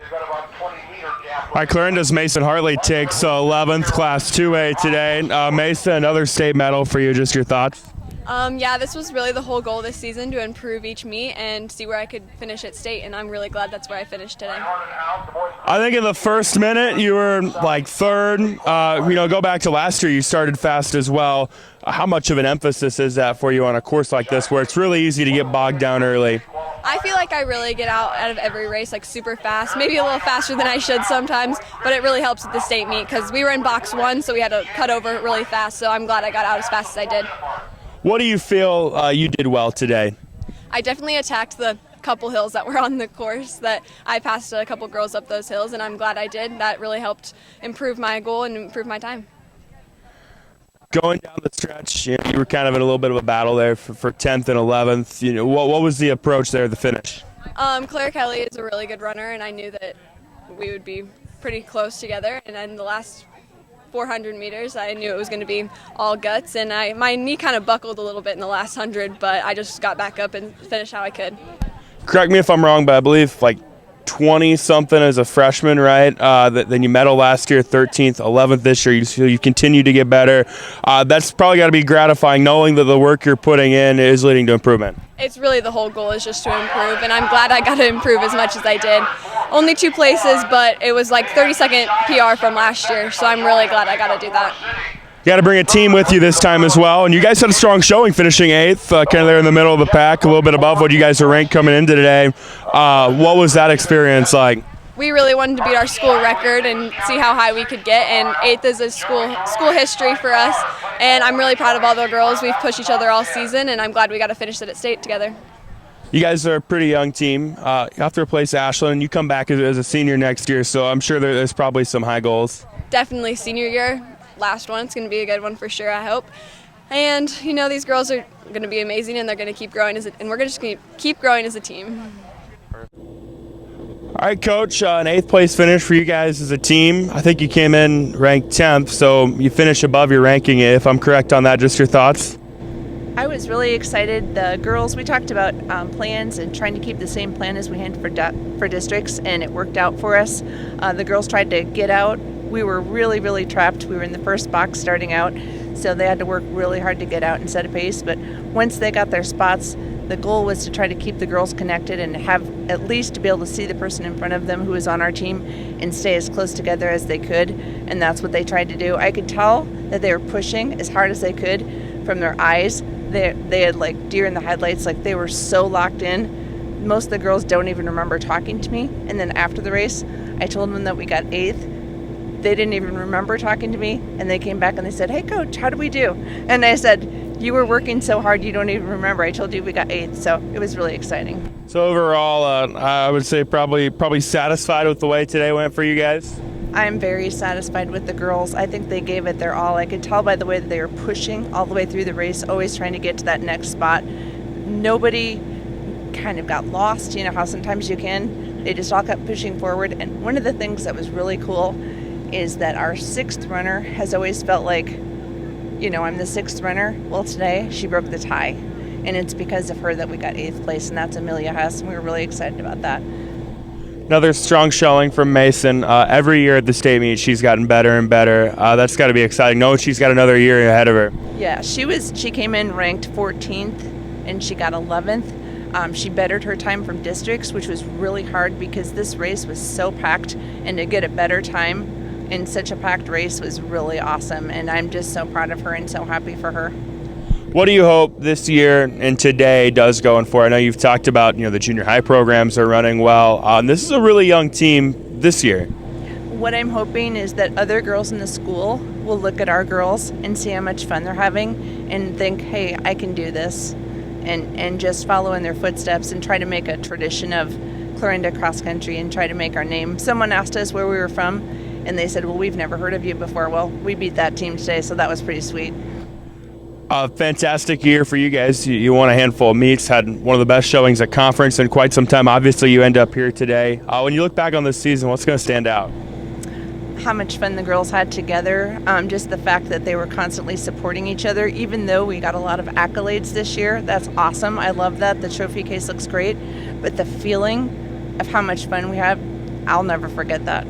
All right, Clarinda's Mason Hartley takes 11th, Class 2A today. Mason, another state medal for you. Just your thoughts? Yeah, this was really the whole goal this season, to improve each meet and see where I could finish at state, and I'm really glad that's where I finished today. I think in the first minute you were like third. Go back to last year, you started fast as well. How much of an emphasis is that for you on a course like this where it's really easy to get bogged down early? I feel like I really get out of every race like super fast, maybe a little faster than I should sometimes, but it really helps with the state meet because we were in box 1, so we had to cut over really fast, so I'm glad I got out as fast as I did. What do you feel you did well today? I definitely attacked the couple hills that were on the course. That I passed a couple girls up those hills, and I'm glad I did. That really helped improve my goal and improve my time. Going down the stretch, you were kind of in a little bit of a battle there for 10th and 11th. What was the approach there at the finish? Claire Kelly is a really good runner, and I knew that we would be pretty close together. And then the last 400 meters, I knew it was going to be all guts, and my knee kind of buckled a little bit in the last 100, but I just got back up and finished how I could. Correct me if I'm wrong, but I believe like 20-something as a freshman, right? Then you medal last year, 13th, 11th this year. You continue to get better. That's probably got to be gratifying, knowing that the work you're putting in is leading to improvement. It's really the whole goal is just to improve, and I'm glad I got to improve as much as I did. Only 2 places, but it was like 30-second PR from last year, so I'm really glad I got to do that. You got to bring a team with you this time as well, and you guys had a strong showing, finishing 8th, kind of there in the middle of the pack, a little bit above what you guys are ranked coming into today. What was that experience like? We really wanted to beat our school record and see how high we could get, and 8th is a school history for us, and I'm really proud of all the girls. We've pushed each other all season, and I'm glad we got to finish it at state together. You guys are a pretty young team. You have to replace Ashlyn, and you come back as a senior next year, so I'm sure there's probably some high goals. Definitely senior year. Last one. It's going to be a good one for sure, I hope. And, these girls are going to be amazing, and they're going to keep growing, and we're just going to keep growing as a team. All right, Coach, an 8th place finish for you guys as a team. I think you came in ranked 10th, so you finish above your ranking, if I'm correct on that. Just your thoughts? I was really excited. The girls, we talked about plans and trying to keep the same plan as we had for districts, and it worked out for us. The girls tried to get out. We were really, really trapped. We were in the first box starting out, so they had to work really hard to get out and set a pace. But once they got their spots, the goal was to try to keep the girls connected and have at least to be able to see the person in front of them who was on our team and stay as close together as they could, and that's what they tried to do. I could tell that they were pushing as hard as they could from their eyes. They had like deer in the headlights, like they were so locked in. Most of the girls don't even remember talking to me, and then after the race, I told them that we got 8th. They didn't even remember talking to me, and they came back and they said, "Hey, Coach, how did we do?" And I said, "You were working so hard, you don't even remember. I told you we got 8th." So it was really exciting. So overall, I would say probably satisfied with the way today went for you guys? I'm very satisfied with the girls. I think they gave it their all. I could tell by the way that they were pushing all the way through the race, always trying to get to that next spot. Nobody kind of got lost, how sometimes you can. They just all kept pushing forward. And one of the things that was really cool is that our 6th runner has always felt like, I'm the 6th runner. Well, today she broke the tie, and it's because of her that we got 8th place, and that's Amelia Hess, and we were really excited about that. Another strong showing from Mason. Every year at the state meet, she's gotten better and better. That's got to be exciting. No, she's got another year ahead of her. Yeah, she came in ranked 14th, and she got 11th. She bettered her time from districts, which was really hard because this race was so packed, and to get a better time in such a packed race was really awesome, and I'm just so proud of her and so happy for her. What do you hope this year and today does going for? I know you've talked about, the junior high programs are running well. This is a really young team this year. What I'm hoping is that other girls in the school will look at our girls and see how much fun they're having and think, hey, I can do this, and just follow in their footsteps and try to make a tradition of Clarinda cross country and try to make our name. Someone asked us where we were from, and they said, well, we've never heard of you before. Well, we beat that team today, so that was pretty sweet. A fantastic year for you guys. You won a handful of meets, had one of the best showings at conference in quite some time. Obviously, you end up here today. When you look back on this season, what's going to stand out? How much fun the girls had together. Just the fact that they were constantly supporting each other, even though we got a lot of accolades this year. That's awesome. I love that. The trophy case looks great. But the feeling of how much fun we have I'll never forget that.